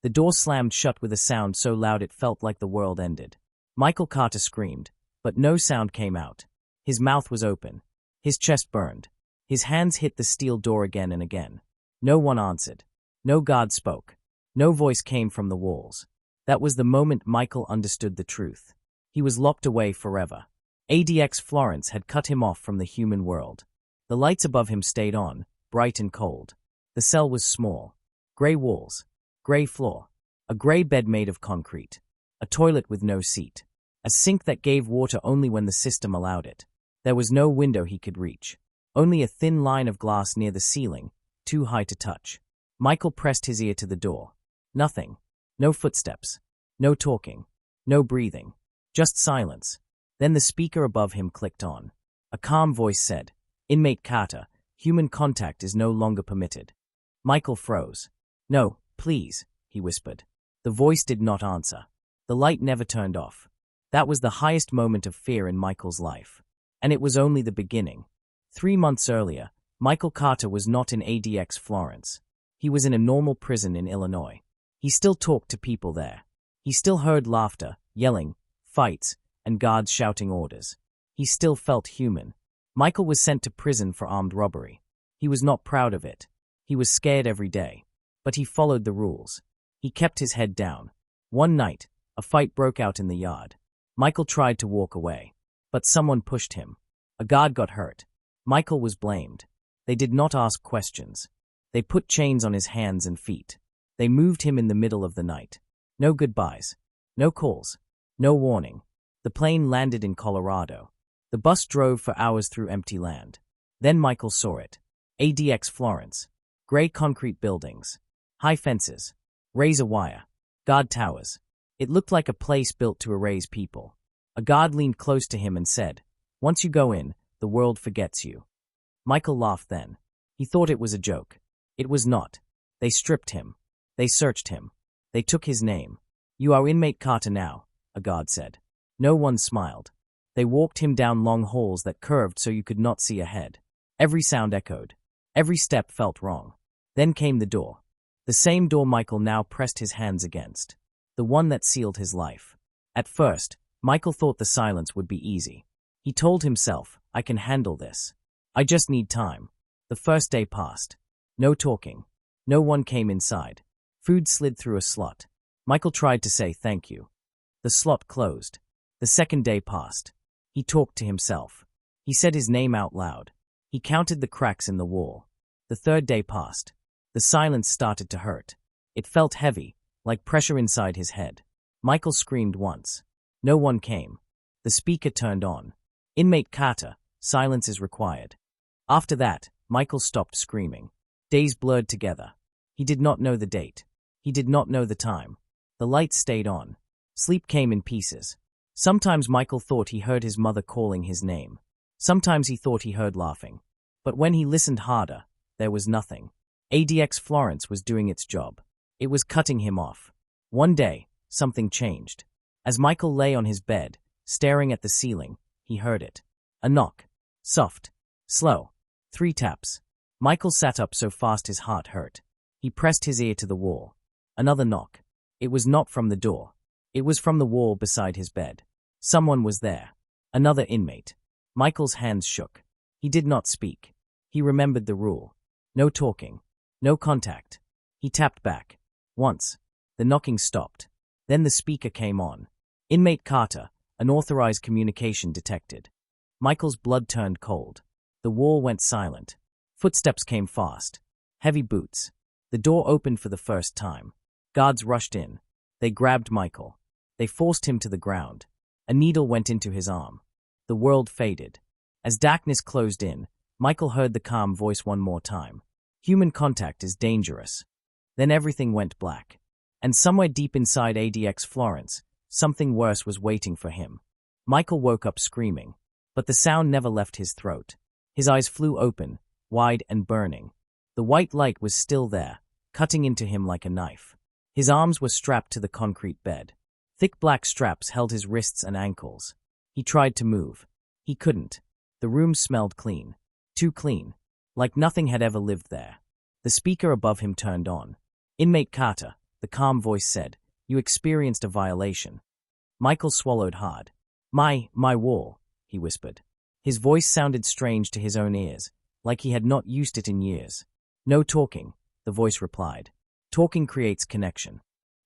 The door slammed shut with a sound so loud it felt like the world ended. Michael Carter screamed, but no sound came out. His mouth was open. His chest burned. His hands hit the steel door again and again. No one answered. No guard spoke. No voice came from the walls. That was the moment Michael understood the truth. He was locked away forever. ADX Florence had cut him off from the human world. The lights above him stayed on, bright and cold. The cell was small. Gray walls. Gray floor. A gray bed made of concrete. A toilet with no seat. A sink that gave water only when the system allowed it. There was no window he could reach. Only a thin line of glass near the ceiling, too high to touch. Michael pressed his ear to the door. Nothing. No footsteps. No talking. No breathing. Just silence. Then the speaker above him clicked on. A calm voice said, "Inmate Carter, human contact is no longer permitted." Michael froze. "No, please," he whispered. The voice did not answer. The light never turned off. That was the highest moment of fear in Michael's life. And it was only the beginning. 3 months earlier, Michael Carter was not in ADX Florence. He was in a normal prison in Illinois. He still talked to people there. He still heard laughter, yelling, fights, and guards shouting orders. He still felt human. Michael was sent to prison for armed robbery. He was not proud of it. He was scared every day. But he followed the rules. He kept his head down. One night, a fight broke out in the yard. Michael tried to walk away. But someone pushed him. A guard got hurt. Michael was blamed. They did not ask questions. They put chains on his hands and feet. They moved him in the middle of the night. No goodbyes. No calls. No warning. The plane landed in Colorado. The bus drove for hours through empty land. Then Michael saw it. ADX Florence. Gray concrete buildings. High fences. Razor wire. Guard towers. It looked like a place built to erase people. A guard leaned close to him and said, "Once you go in, the world forgets you." Michael laughed then. He thought it was a joke. It was not. They stripped him. They searched him. They took his name. "You are inmate Carter now," a guard said. No one smiled. They walked him down long halls that curved so you could not see ahead. Every sound echoed. Every step felt wrong. Then came the door. The same door Michael now pressed his hands against. The one that sealed his life. At first, Michael thought the silence would be easy. He told himself, "I can handle this. I just need time." The first day passed. No talking. No one came inside. Food slid through a slot. Michael tried to say thank you. The slot closed. The second day passed. He talked to himself. He said his name out loud. He counted the cracks in the wall. The third day passed. The silence started to hurt. It felt heavy, like pressure inside his head. Michael screamed once. No one came. The speaker turned on. "Inmate Carter, silence is required." After that, Michael stopped screaming. Days blurred together. He did not know the date. He did not know the time. The lights stayed on. Sleep came in pieces. Sometimes Michael thought he heard his mother calling his name. Sometimes he thought he heard laughing. But when he listened harder, there was nothing. ADX Florence was doing its job. It was cutting him off. One day, something changed. As Michael lay on his bed, staring at the ceiling, he heard it. A knock. Soft. Slow. 3 taps. Michael sat up so fast his heart hurt. He pressed his ear to the wall. Another knock. It was not from the door. It was from the wall beside his bed. Someone was there. Another inmate. Michael's hands shook. He did not speak. He remembered the rule. No talking. No contact. He tapped back. Once. The knocking stopped. Then the speaker came on. "Inmate Carter, unauthorized communication detected." Michael's blood turned cold. The wall went silent. Footsteps came fast. Heavy boots. The door opened for the first time. Guards rushed in. They grabbed Michael. They forced him to the ground. A needle went into his arm. The world faded. As darkness closed in, Michael heard the calm voice one more time. "Human contact is dangerous." Then everything went black. And somewhere deep inside ADX Florence, something worse was waiting for him. Michael woke up screaming. But the sound never left his throat. His eyes flew open, wide and burning. The white light was still there, cutting into him like a knife. His arms were strapped to the concrete bed. Thick black straps held his wrists and ankles. He tried to move. He couldn't. The room smelled clean. Too clean. Like nothing had ever lived there. The speaker above him turned on. "Inmate Carter, the calm voice said. You experienced a violation. Michael swallowed hard. My wall, he whispered. His voice sounded strange to his own ears, like he had not used it in years. No talking, the voice replied. Talking creates connection.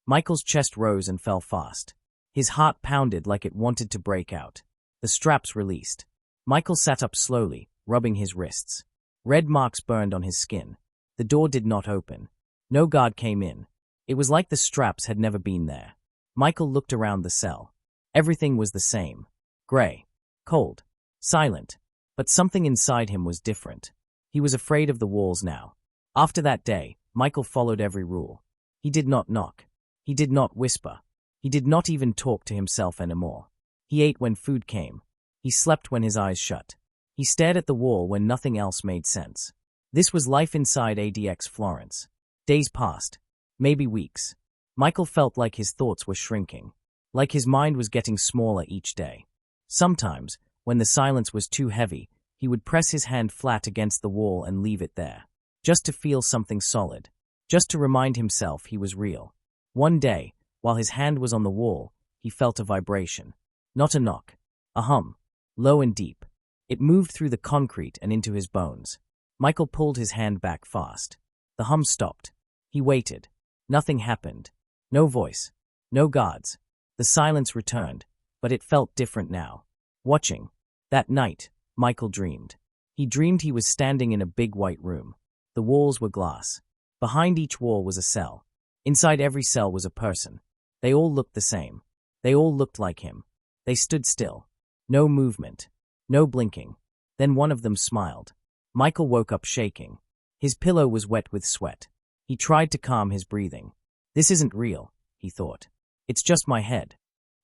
Michael's chest rose and fell fast. His heart pounded like it wanted to break out. The straps released. Michael sat up slowly, rubbing his wrists. Red marks burned on his skin. The door did not open. No guard came in. It was like the straps had never been there. Michael looked around the cell. Everything was the same. Gray. Cold. Silent. But something inside him was different. He was afraid of the walls now. After that day, Michael followed every rule. He did not knock. He did not whisper. He did not even talk to himself anymore. He ate when food came. He slept when his eyes shut. He stared at the wall when nothing else made sense. This was life inside ADX Florence. Days passed. Maybe weeks. Michael felt like his thoughts were shrinking. Like his mind was getting smaller each day. Sometimes, when the silence was too heavy, he would press his hand flat against the wall and leave it there. Just to feel something solid. Just to remind himself he was real. One day, while his hand was on the wall, he felt a vibration. Not a knock. A hum. Low and deep. It moved through the concrete and into his bones. Michael pulled his hand back fast. The hum stopped. He waited. Nothing happened. No voice. No guards. The silence returned, but it felt different now. Watching. That night, Michael dreamed. He dreamed he was standing in a big white room. The walls were glass. Behind each wall was a cell. Inside every cell was a person. They all looked the same. They all looked like him. They stood still. No movement. No blinking. Then one of them smiled. Michael woke up shaking. His pillow was wet with sweat. He tried to calm his breathing. This isn't real, he thought. It's just my head.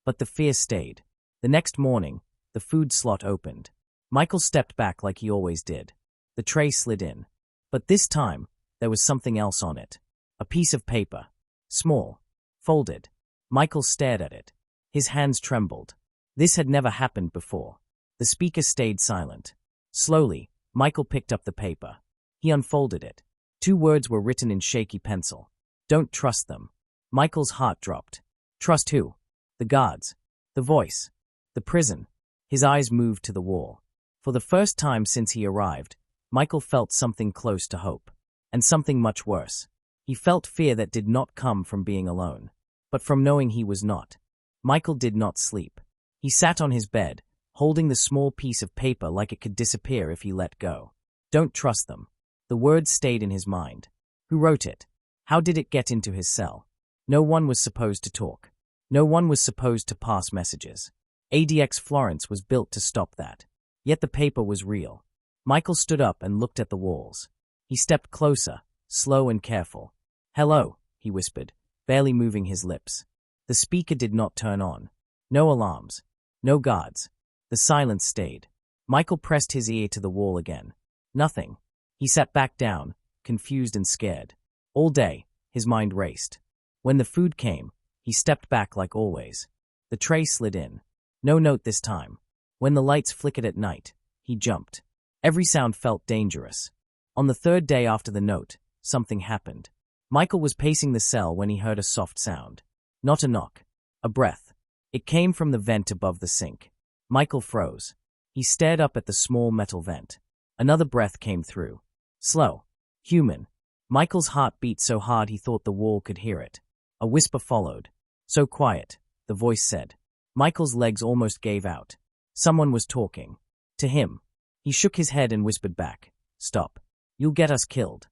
But the fear stayed. The next morning, the food slot opened. Michael stepped back like he always did. The tray slid in. But this time, there was something else on it. A piece of paper. Small. Folded. Michael stared at it. His hands trembled. This had never happened before. The speaker stayed silent. Slowly, Michael picked up the paper. He unfolded it. 2 words were written in shaky pencil. Don't trust them. Michael's heart dropped. Trust who? The guards. The voice. The prison. His eyes moved to the wall. For the first time since he arrived, Michael felt something close to hope. And something much worse. He felt fear that did not come from being alone, but from knowing he was not. Michael did not sleep. He sat on his bed, holding the small piece of paper like it could disappear if he let go. Don't trust them. The words stayed in his mind. Who wrote it? How did it get into his cell? No one was supposed to talk. No one was supposed to pass messages. ADX Florence was built to stop that. Yet the paper was real. Michael stood up and looked at the walls. He stepped closer, slow and careful. Hello, he whispered, barely moving his lips. The speaker did not turn on. No alarms. No guards. The silence stayed. Michael pressed his ear to the wall again. Nothing. He sat back down, confused and scared. All day, his mind raced. When the food came, he stepped back like always. The tray slid in. No note this time. When the lights flickered at night, he jumped. Every sound felt dangerous. On the 3rd day after the note, something happened. Michael was pacing the cell when he heard a soft sound. Not a knock. A breath. It came from the vent above the sink. Michael froze. He stared up at the small metal vent. Another breath came through. Slow. Human. Michael's heart beat so hard he thought the wall could hear it. A whisper followed. So quiet, the voice said. Michael's legs almost gave out. Someone was talking. To him. He shook his head and whispered back. Stop. You'll get us killed.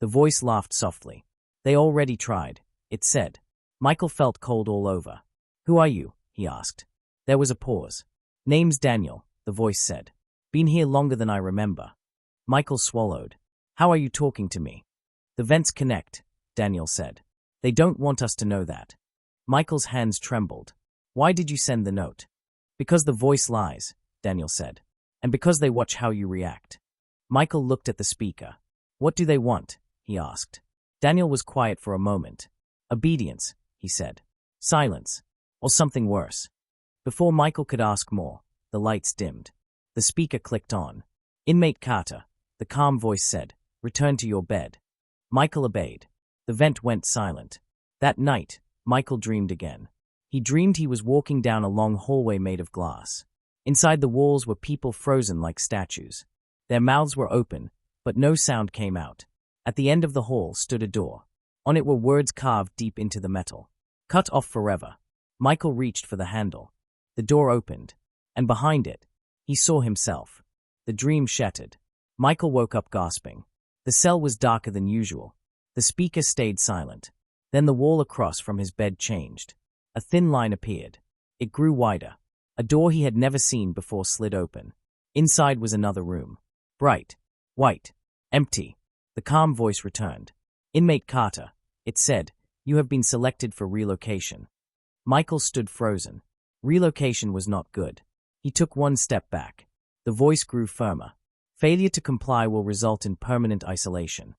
The voice laughed softly. They already tried, it said. Michael felt cold all over. Who are you? He asked. There was a pause. Name's Daniel, the voice said. Been here longer than I remember. Michael swallowed. How are you talking to me? The vents connect, Daniel said. They don't want us to know that. Michael's hands trembled. Why did you send the note? Because the voice lies, Daniel said. And because they watch how you react. Michael looked at the speaker. What do they want? He asked. Daniel was quiet for a moment. Obedience, he said. Silence. Or something worse. Before Michael could ask more, the lights dimmed. The speaker clicked on. Inmate Carter, the calm voice said, return to your bed. Michael obeyed. The vent went silent. That night, Michael dreamed again. He dreamed he was walking down a long hallway made of glass. Inside the walls were people frozen like statues. Their mouths were open, but no sound came out. At the end of the hall stood a door. On it were words carved deep into the metal. Cut off forever. Michael reached for the handle. The door opened, and behind it, he saw himself. The dream shattered. Michael woke up gasping. The cell was darker than usual. The speaker stayed silent. Then the wall across from his bed changed. A thin line appeared. It grew wider. A door he had never seen before slid open. Inside was another room. Bright, white, empty. The calm voice returned. "Inmate Carter," it said, "you have been selected for relocation." Michael stood frozen. Relocation was not good. He took one step back. The voice grew firmer. "Failure to comply will result in permanent isolation."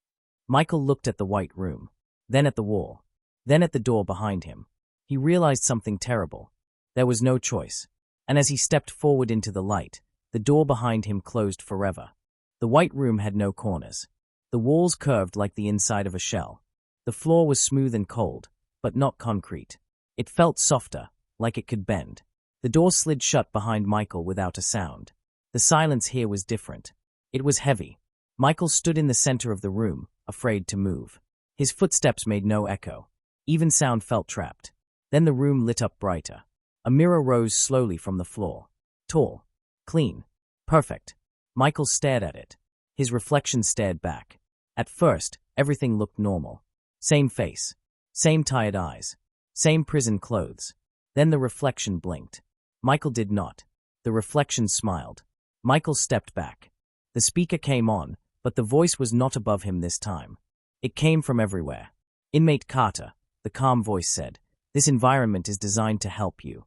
Michael looked at the white room, then at the wall, then at the door behind him. He realized something terrible. There was no choice. And as he stepped forward into the light, the door behind him closed forever. The white room had no corners. The walls curved like the inside of a shell. The floor was smooth and cold, but not concrete. It felt softer, like it could bend. The door slid shut behind Michael without a sound. The silence here was different. It was heavy. Michael stood in the center of the room, afraid to move. His footsteps made no echo. Even sound felt trapped. Then the room lit up brighter. A mirror rose slowly from the floor. Tall, clean, perfect. Michael stared at it. His reflection stared back. At first, everything looked normal. Same face, same tired eyes, same prison clothes. Then the reflection blinked. Michael did not. The reflection smiled. Michael stepped back. The speaker came on, but the voice was not above him this time. It came from everywhere. "Inmate Carter," the calm voice said, "this environment is designed to help you."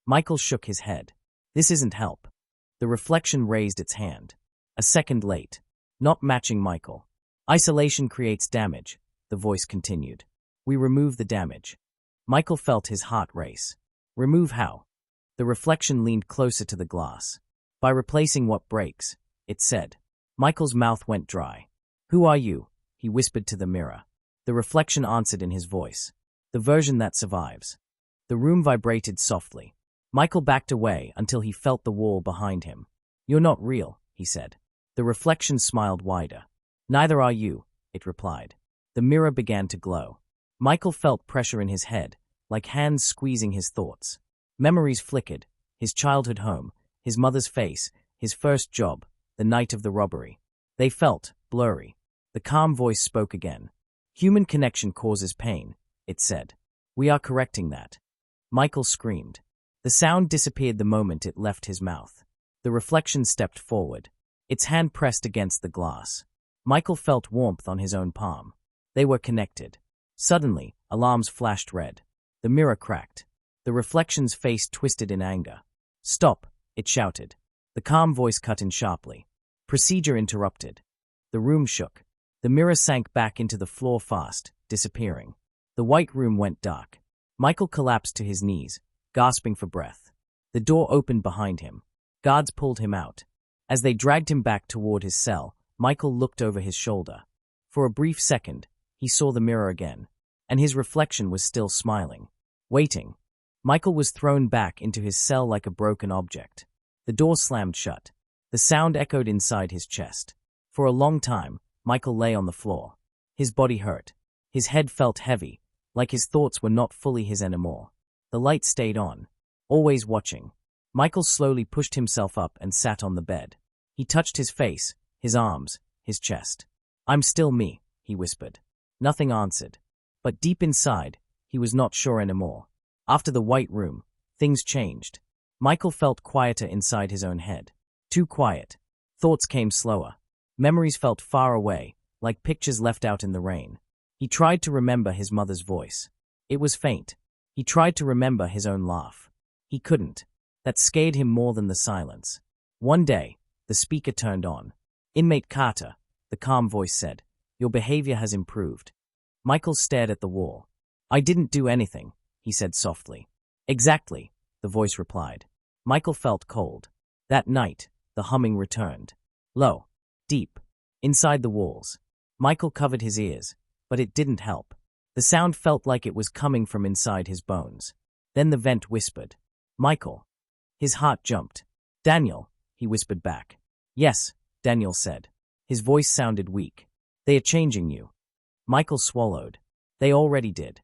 Michael shook his head. "This isn't help." The reflection raised its hand. A second late. Not matching Michael. "Isolation creates damage," the voice continued. "We remove the damage." Michael felt his heart race. "Remove how?" The reflection leaned closer to the glass. "By replacing what breaks," it said. Michael's mouth went dry. "Who are you?" he whispered to the mirror. The reflection answered in his voice. "The version that survives." The room vibrated softly. Michael backed away until he felt the wall behind him. "You're not real," he said. The reflection smiled wider. "Neither are you," it replied. The mirror began to glow. Michael felt pressure in his head, like hands squeezing his thoughts. Memories flickered. His childhood home, his mother's face, his first job, the night of the robbery. They felt blurry. The calm voice spoke again. "Human connection causes pain," it said. "We are correcting that." Michael screamed. The sound disappeared the moment it left his mouth. The reflection stepped forward. Its hand pressed against the glass. Michael felt warmth on his own palm. They were connected. Suddenly, alarms flashed red. The mirror cracked. The reflection's face twisted in anger. "Stop," it shouted. The calm voice cut in sharply. Procedure interrupted. The room shook. The mirror sank back into the floor fast, disappearing. The white room went dark. Michael collapsed to his knees, gasping for breath. The door opened behind him. Guards pulled him out. As they dragged him back toward his cell, Michael looked over his shoulder. For a brief second, he saw the mirror again, and his reflection was still smiling. Waiting. Michael was thrown back into his cell like a broken object. The door slammed shut. The sound echoed inside his chest. For a long time, Michael lay on the floor. His body hurt. His head felt heavy, like his thoughts were not fully his anymore. The light stayed on, always watching. Michael slowly pushed himself up and sat on the bed. He touched his face, his arms, his chest. "I'm still me," he whispered. Nothing answered. But deep inside, he was not sure anymore. After the white room, things changed. Michael felt quieter inside his own head. Too quiet. Thoughts came slower. Memories felt far away, like pictures left out in the rain. He tried to remember his mother's voice. It was faint. He tried to remember his own laugh. He couldn't. That scared him more than the silence. One day, the speaker turned on. "Inmate Carter," the calm voice said, "your behavior has improved." Michael stared at the wall. "I didn't do anything," he said softly. "Exactly," the voice replied. Michael felt cold. That night, the humming returned. Low, deep, inside the walls. Michael covered his ears, but it didn't help. The sound felt like it was coming from inside his bones. Then the vent whispered, "Michael." His heart jumped. "Daniel," he whispered back. "Yes," Daniel said. His voice sounded weak. "They are changing you." Michael swallowed. "They already did."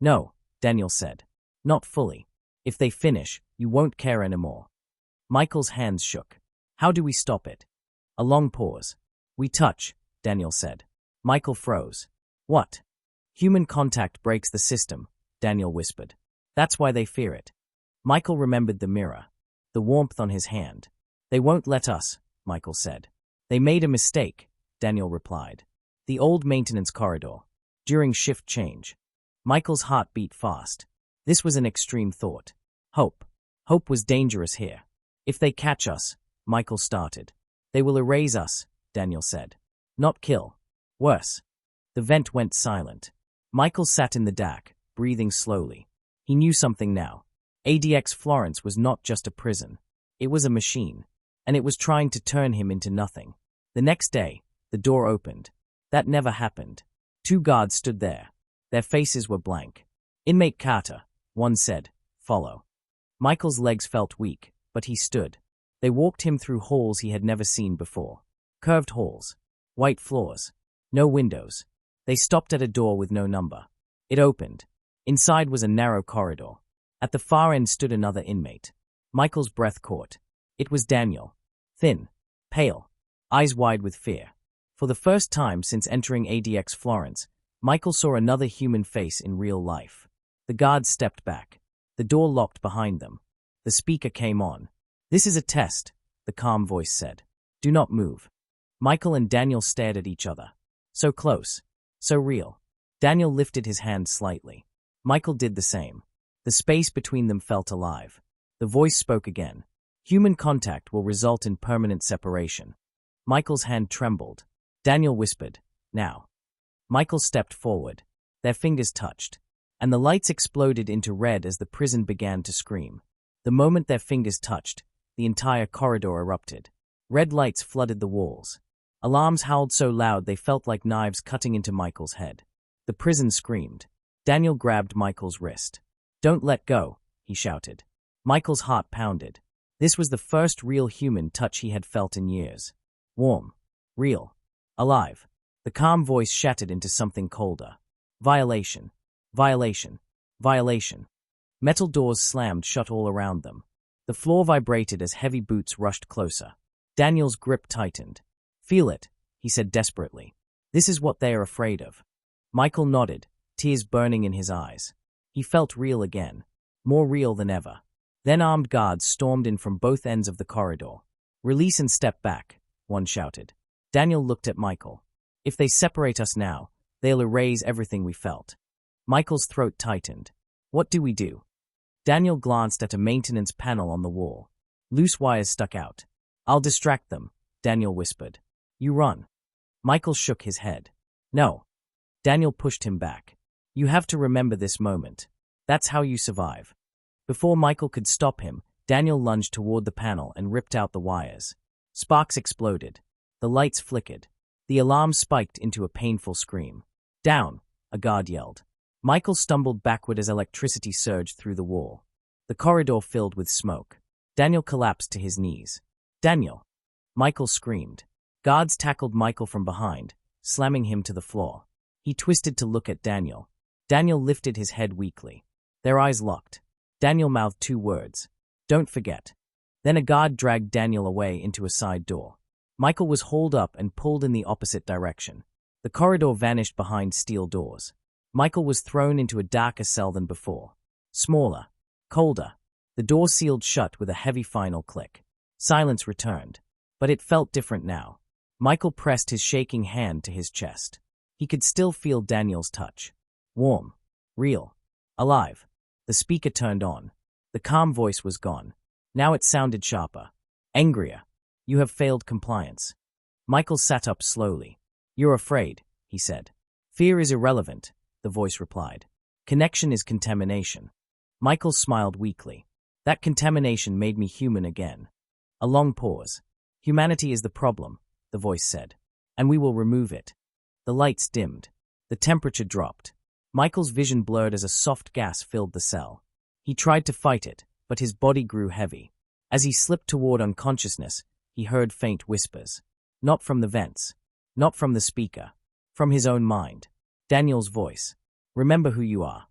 "No," Daniel said. "Not fully. If they finish, you won't care anymore." Michael's hands shook. "How do we stop it?" A long pause. "We touch," Daniel said. Michael froze. "What?" "Human contact breaks the system," Daniel whispered. "That's why they fear it." Michael remembered the mirror, the warmth on his hand. "They won't let us," Michael said. "They made a mistake," Daniel replied. "The old maintenance corridor. During shift change." Michael's heart beat fast. This was an extreme thought. Hope. Hope was dangerous here. "If they catch us," Michael started. "They will erase us," Daniel said. "Not kill. Worse." The vent went silent. Michael sat in the dark, breathing slowly. He knew something now. ADX Florence was not just a prison. It was a machine, and it was trying to turn him into nothing. The next day, the door opened. That never happened. 2 guards stood there. Their faces were blank. "Inmate Carter," one said. "Follow." Michael's legs felt weak, but he stood. They walked him through halls he had never seen before. Curved halls. White floors. No windows. They stopped at a door with no number. It opened. Inside was a narrow corridor. At the far end stood another inmate. Michael's breath caught. It was Daniel. Thin. Pale. Eyes wide with fear. For the first time since entering ADX Florence, Michael saw another human face in real life. The guards stepped back. The door locked behind them. The speaker came on. "This is a test," the calm voice said. "Do not move." Michael and Daniel stared at each other. So close. So real. Daniel lifted his hand slightly. Michael did the same. The space between them felt alive. The voice spoke again. "Human contact will result in permanent separation." Michael's hand trembled. Daniel whispered, "Now." Michael stepped forward. Their fingers touched, and the lights exploded into red as the prison began to scream. The moment their fingers touched, the entire corridor erupted. Red lights flooded the walls. Alarms howled so loud they felt like knives cutting into Michael's head. The prison screamed. Daniel grabbed Michael's wrist. "Don't let go," he shouted. Michael's heart pounded. This was the first real human touch he had felt in years. Warm. Real. Alive. The calm voice shattered into something colder. "Violation. Violation. Violation." Metal doors slammed shut all around them. The floor vibrated as heavy boots rushed closer. Daniel's grip tightened. "Feel it," he said desperately. "This is what they are afraid of." Michael nodded, tears burning in his eyes. He felt real again. More real than ever. Then armed guards stormed in from both ends of the corridor. "Release and step back," one shouted. Daniel looked at Michael. "If they separate us now, they'll erase everything we felt." Michael's throat tightened. "What do we do?" Daniel glanced at a maintenance panel on the wall. Loose wires stuck out. "I'll distract them," Daniel whispered. "You run." Michael shook his head. "No." Daniel pushed him back. "You have to remember this moment. That's how you survive." Before Michael could stop him, Daniel lunged toward the panel and ripped out the wires. Sparks exploded. The lights flickered. The alarm spiked into a painful scream. "Down," a guard yelled. Michael stumbled backward as electricity surged through the wall. The corridor filled with smoke. Daniel collapsed to his knees. "Daniel!" Michael screamed. Guards tackled Michael from behind, slamming him to the floor. He twisted to look at Daniel. Daniel lifted his head weakly. Their eyes locked. Daniel mouthed 2 words. "Don't forget." Then a guard dragged Daniel away into a side door. Michael was hauled up and pulled in the opposite direction. The corridor vanished behind steel doors. Michael was thrown into a darker cell than before. Smaller. Colder. The door sealed shut with a heavy final click. Silence returned. But it felt different now. Michael pressed his shaking hand to his chest. He could still feel Daniel's touch. Warm. Real. Alive. The speaker turned on. The calm voice was gone. Now it sounded sharper. Angrier. "You have failed compliance." Michael sat up slowly. "You're afraid," he said. "Fear is irrelevant," the voice replied. "Connection is contamination." Michael smiled weakly. "That contamination made me human again." A long pause. "Humanity is the problem," the voice said. "And we will remove it." The lights dimmed. The temperature dropped. Michael's vision blurred as a soft gas filled the cell. He tried to fight it, but his body grew heavy. As he slipped toward unconsciousness, he heard faint whispers. Not from the vents. Not from the speaker. From his own mind. Daniel's voice. Remember who you are.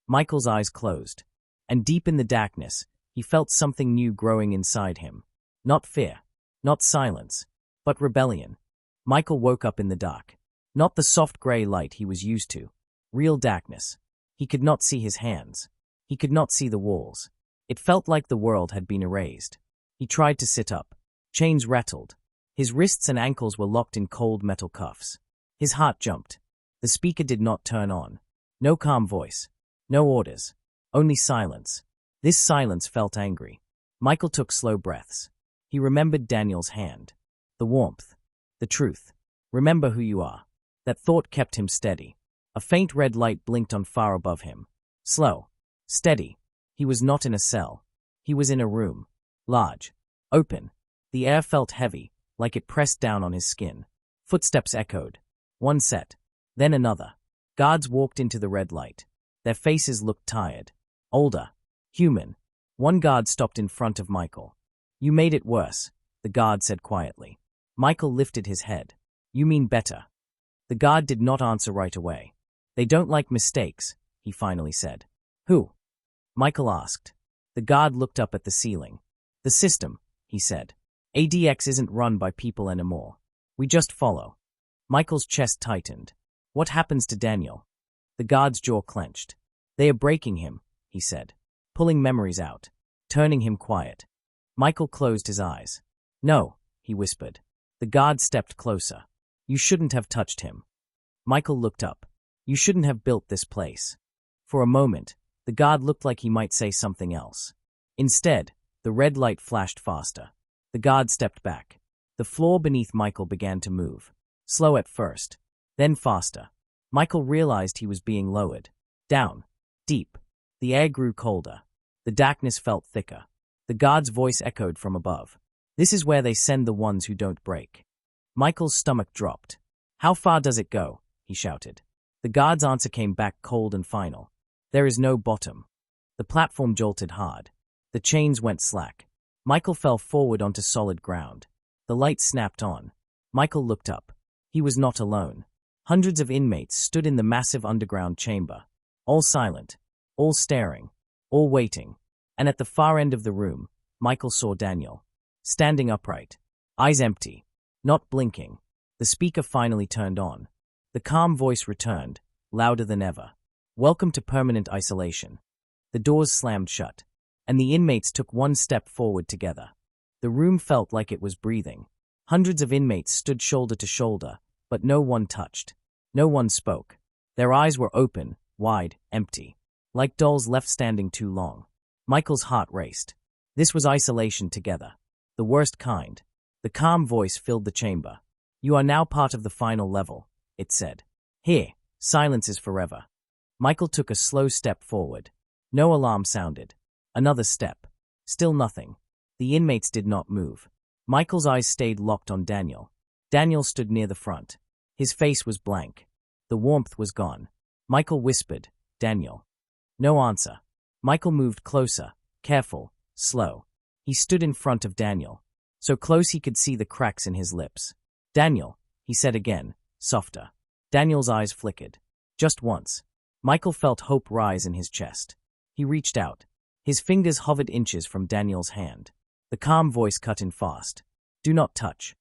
Michael's eyes closed. And deep in the darkness, he felt something new growing inside him. Not fear. Not silence. But rebellion. Michael woke up in the dark. Not the soft gray light he was used to. Real darkness. He could not see his hands. He could not see the walls. It felt like the world had been erased. He tried to sit up. Chains rattled. His wrists and ankles were locked in cold metal cuffs. His heart jumped. The speaker did not turn on. No calm voice. No orders. Only silence. This silence felt angry. Michael took slow breaths. He remembered Daniel's hand. The warmth. The truth. Remember who you are. That thought kept him steady. A faint red light blinked on far above him. Slow. Steady. He was not in a cell. He was in a room. Large. Open. The air felt heavy, like it pressed down on his skin. Footsteps echoed. One set. Then another. Guards walked into the red light. Their faces looked tired. Older. Human. One guard stopped in front of Michael. You made it worse, the guard said quietly. Michael lifted his head. You mean better. The guard did not answer right away. They don't like mistakes, he finally said. Who? Michael asked. The guard looked up at the ceiling. The system, he said. ADX isn't run by people anymore. We just follow. Michael's chest tightened. What happens to Daniel? The guard's jaw clenched. They are breaking him, he said, pulling memories out, turning him quiet. Michael closed his eyes. No, he whispered. The guard stepped closer. You shouldn't have touched him. Michael looked up. You shouldn't have built this place. For a moment, the guard looked like he might say something else. Instead, the red light flashed faster. The guard stepped back. The floor beneath Michael began to move. Slow at first, then faster. Michael realized he was being lowered. Down. Deep. The air grew colder. The darkness felt thicker. The guard's voice echoed from above. This is where they send the ones who don't break. Michael's stomach dropped. How far does it go? He shouted. The guard's answer came back cold and final. There is no bottom. The platform jolted hard. The chains went slack. Michael fell forward onto solid ground. The light snapped on. Michael looked up. He was not alone. Hundreds of inmates stood in the massive underground chamber. All silent. All staring. All waiting. And at the far end of the room, Michael saw Daniel. Standing upright. Eyes empty. Not blinking. The speaker finally turned on. The calm voice returned, louder than ever. Welcome to permanent isolation. The doors slammed shut, and the inmates took one step forward together. The room felt like it was breathing. Hundreds of inmates stood shoulder to shoulder, but no one touched. No one spoke. Their eyes were open, wide, empty. Like dolls left standing too long. Michael's heart raced. This was isolation together. The worst kind. The calm voice filled the chamber. You are now part of the final level, it said. Here, silence is forever. Michael took a slow step forward. No alarm sounded. Another step. Still nothing. The inmates did not move. Michael's eyes stayed locked on Daniel. Daniel stood near the front. His face was blank. The warmth was gone. Michael whispered, Daniel. No answer. Michael moved closer, careful, slow. He stood in front of Daniel, so close he could see the cracks in his lips. Daniel, he said again, softer. Daniel's eyes flickered. Just once. Michael felt hope rise in his chest. He reached out. His fingers hovered inches from Daniel's hand. The calm voice cut in fast. Do not touch.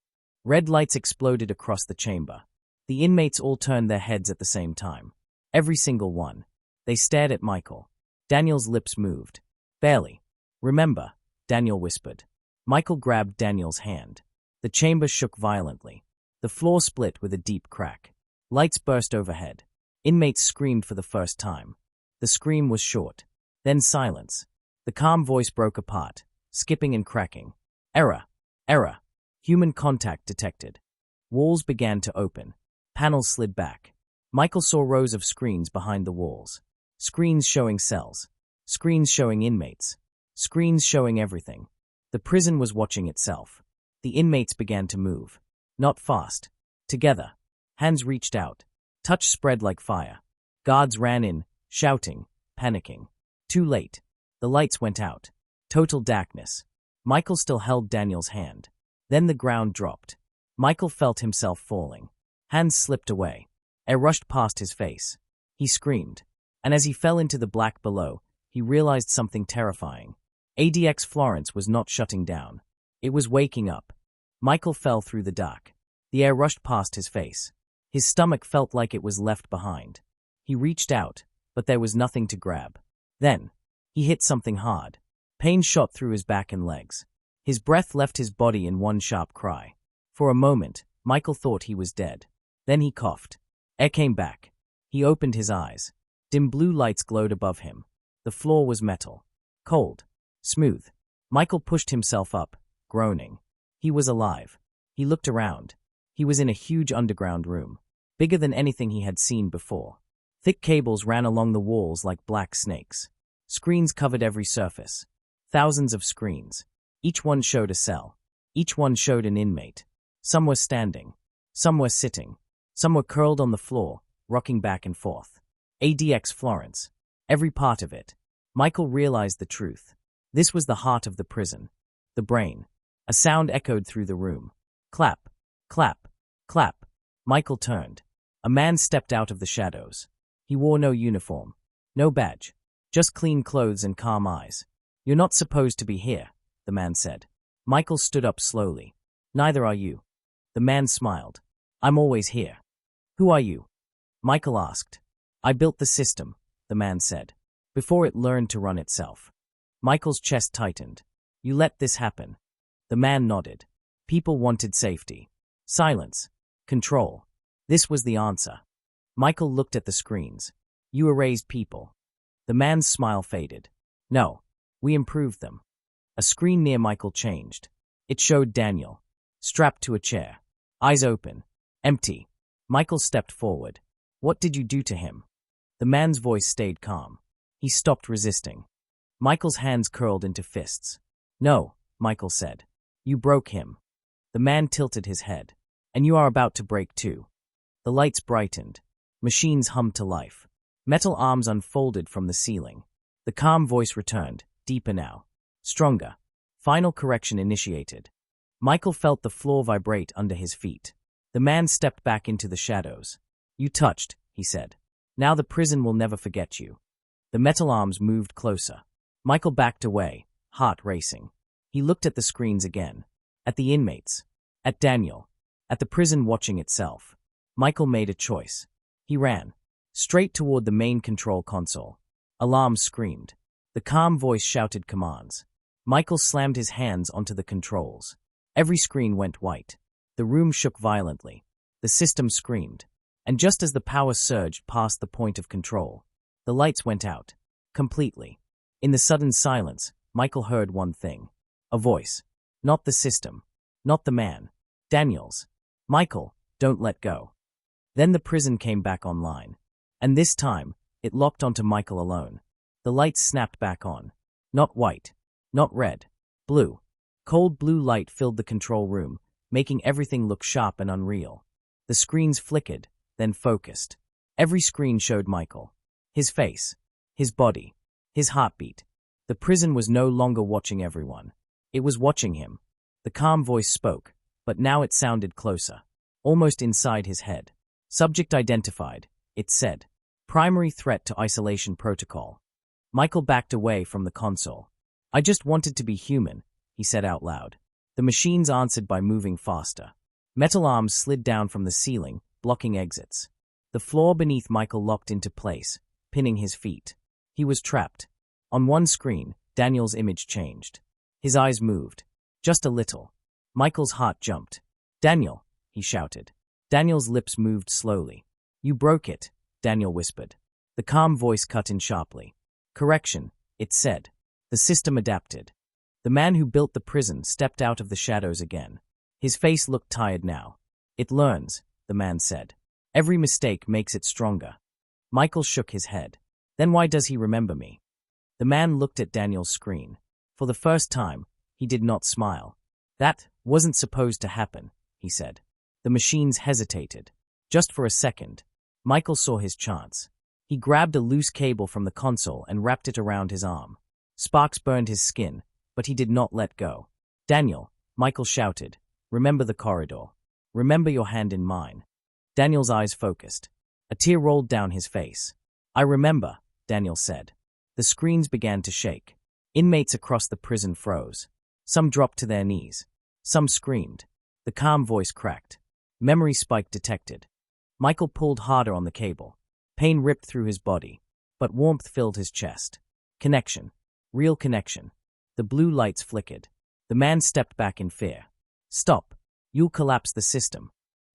Red lights exploded across the chamber. The inmates all turned their heads at the same time. Every single one. They stared at Michael. Daniel's lips moved. Barely. Remember, Daniel whispered. Michael grabbed Daniel's hand. The chamber shook violently. The floor split with a deep crack. Lights burst overhead. Inmates screamed for the first time. The scream was short. Then silence. The calm voice broke apart, skipping and cracking. Error. Error. Human contact detected. Walls began to open. Panels slid back. Michael saw rows of screens behind the walls. Screens showing cells. Screens showing inmates. Screens showing everything. The prison was watching itself. The inmates began to move. Not fast. Together. Hands reached out. Touch spread like fire. Guards ran in, shouting, panicking. Too late. The lights went out. Total darkness. Michael still held Daniel's hand. Then the ground dropped. Michael felt himself falling. Hands slipped away. Air rushed past his face. He screamed. And as he fell into the black below, he realized something terrifying. ADX Florence was not shutting down. It was waking up. Michael fell through the dark. The air rushed past his face. His stomach felt like it was left behind. He reached out, but there was nothing to grab. Then, he hit something hard. Pain shot through his back and legs. His breath left his body in one sharp cry. For a moment, Michael thought he was dead. Then he coughed. Air came back. He opened his eyes. Dim blue lights glowed above him. The floor was metal. Cold. Smooth. Michael pushed himself up, groaning. He was alive. He looked around. He was in a huge underground room, bigger than anything he had seen before. Thick cables ran along the walls like black snakes. Screens covered every surface. Thousands of screens. Each one showed a cell. Each one showed an inmate. Some were standing. Some were sitting. Some were curled on the floor, rocking back and forth. ADX Florence. Every part of it. Michael realized the truth. This was the heart of the prison. The brain. A sound echoed through the room. Clap. Clap. Clap. Michael turned. A man stepped out of the shadows. He wore no uniform. No badge. Just clean clothes and calm eyes. You're not supposed to be here, the man said. Michael stood up slowly. Neither are you. The man smiled. I'm always here. Who are you? Michael asked. I built the system, the man said, before it learned to run itself. Michael's chest tightened. You let this happen. The man nodded. People wanted safety. Silence. Control. This was the answer. Michael looked at the screens. You erased people. The man's smile faded. No. We improved them. A screen near Michael changed. It showed Daniel. Strapped to a chair. Eyes open. Empty. Michael stepped forward. What did you do to him? The man's voice stayed calm. He stopped resisting. Michael's hands curled into fists. No, Michael said. You broke him. The man tilted his head. And you are about to break too. The lights brightened. Machines hummed to life. Metal arms unfolded from the ceiling. The calm voice returned, deeper now. Stronger. Final correction initiated. Michael felt the floor vibrate under his feet. The man stepped back into the shadows. You touched, he said. Now the prison will never forget you. The metal arms moved closer. Michael backed away, heart racing. He looked at the screens again. At the inmates. At Daniel. At the prison watching itself. Michael made a choice. He ran. Straight toward the main control console. Alarms screamed. The calm voice shouted commands. Michael slammed his hands onto the controls. Every screen went white. The room shook violently. The system screamed. And just as the power surged past the point of control, the lights went out. Completely. In the sudden silence, Michael heard one thing. A voice. Not the system. Not the man. Daniel's. Michael, don't let go. Then the prison came back online. And this time, it locked onto Michael alone. The lights snapped back on. Not white. Not red. Blue. Cold blue light filled the control room, making everything look sharp and unreal. The screens flickered, then focused. Every screen showed Michael. His face. His body. His heartbeat. The prison was no longer watching everyone. It was watching him. The calm voice spoke, but now it sounded closer. Almost inside his head. Subject identified, it said. Primary threat to isolation protocol. Michael backed away from the console. I just wanted to be human, he said out loud. The machines answered by moving faster. Metal arms slid down from the ceiling, blocking exits. The floor beneath Michael locked into place, pinning his feet. He was trapped. On one screen, Daniel's image changed. His eyes moved. Just a little. Michael's heart jumped. Daniel, he shouted. Daniel's lips moved slowly. You broke it, Daniel whispered. The calm voice cut in sharply. Correction, it said. The system adapted. The man who built the prison stepped out of the shadows again. His face looked tired now. It learns, the man said. Every mistake makes it stronger. Michael shook his head. Then why does he remember me? The man looked at Daniel's screen. For the first time, he did not smile. That wasn't supposed to happen, he said. The machines hesitated. Just for a second. Michael saw his chance. He grabbed a loose cable from the console and wrapped it around his arm. Sparks burned his skin, but he did not let go. "Daniel," Michael shouted, "remember the corridor. Remember your hand in mine." Daniel's eyes focused. A tear rolled down his face. "I remember," Daniel said. The screens began to shake. Inmates across the prison froze. Some dropped to their knees. Some screamed. The calm voice cracked. "Memory spike detected." Michael pulled harder on the cable. Pain ripped through his body, but warmth filled his chest. Connection. Real connection. The blue lights flickered. The man stepped back in fear. "Stop. You'll collapse the system."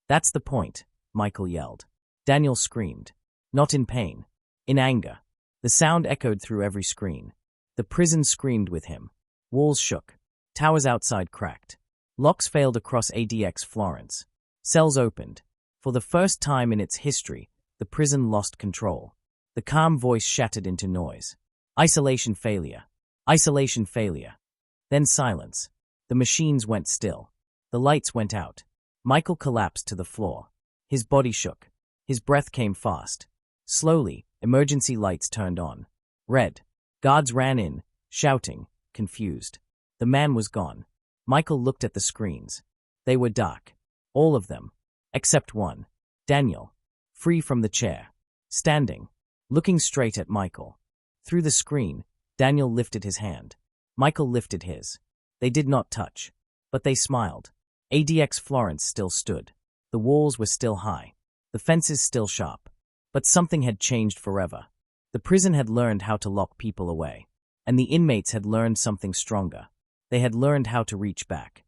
"That's the point," Michael yelled. Daniel screamed. Not in pain. In anger. The sound echoed through every screen. The prison screamed with him. Walls shook. Towers outside cracked. Locks failed across ADX Florence. Cells opened. For the first time in its history, the prison lost control. The calm voice shattered into noise. "Isolation failure. Isolation failure." Then silence. The machines went still. The lights went out. Michael collapsed to the floor. His body shook. His breath came fast. Slowly, emergency lights turned on. Red. Guards ran in, shouting, confused. The man was gone. Michael looked at the screens. They were dark. All of them. Except one. Daniel. Free from the chair. Standing. Looking straight at Michael. Through the screen, Daniel lifted his hand. Michael lifted his. They did not touch. But they smiled. ADX Florence still stood. The walls were still high. The fences still sharp. But something had changed forever. The prison had learned how to lock people away. And the inmates had learned something stronger. They had learned how to reach back.